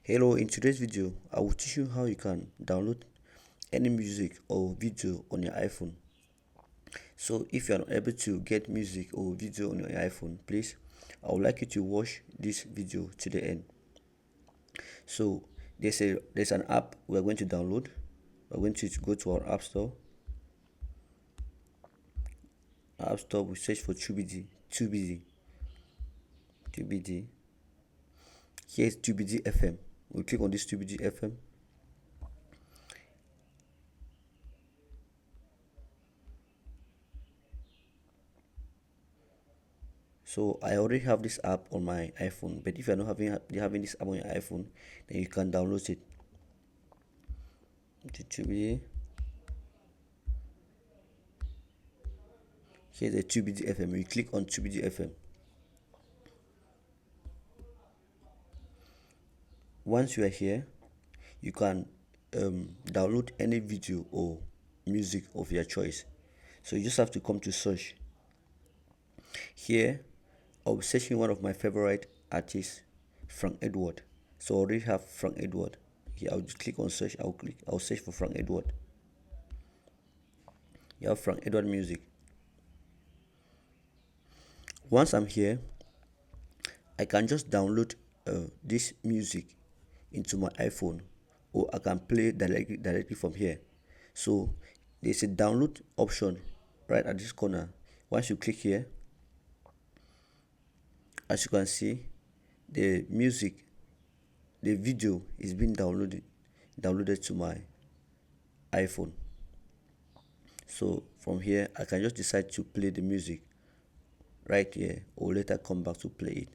Hello, in today's video, I will teach you how you can download any music or video on your iPhone. So if you are not able to get music or video on your iPhone, please, I would like you to watch this video to the end. So there's an app we are going to download. We're going to go to our App Store. We search for 2BD. Here's 2BD FM. We'll click on this 2BD FM. So I already have this app on my iPhone, but if you're not having this app on your iPhone, then you can download it. Here's the 2BD FM. You click on 2BD FM. Once you are here, you can download any video or music of your choice. So you just have to come to search. Here, I'll be searching one of my favorite artists, Frank Edward. So I already have Frank Edward. Here, I'll just click on search. I'll search for Frank Edward. You have Frank Edward music. Once I'm here, I can just download this music into my iPhone, or I can play directly from here. So there's a download option right at this corner. Once you click here, as you can see, the video is being downloaded to my iPhone. So from here, I can just decide to play the music right here, or later come back to play it.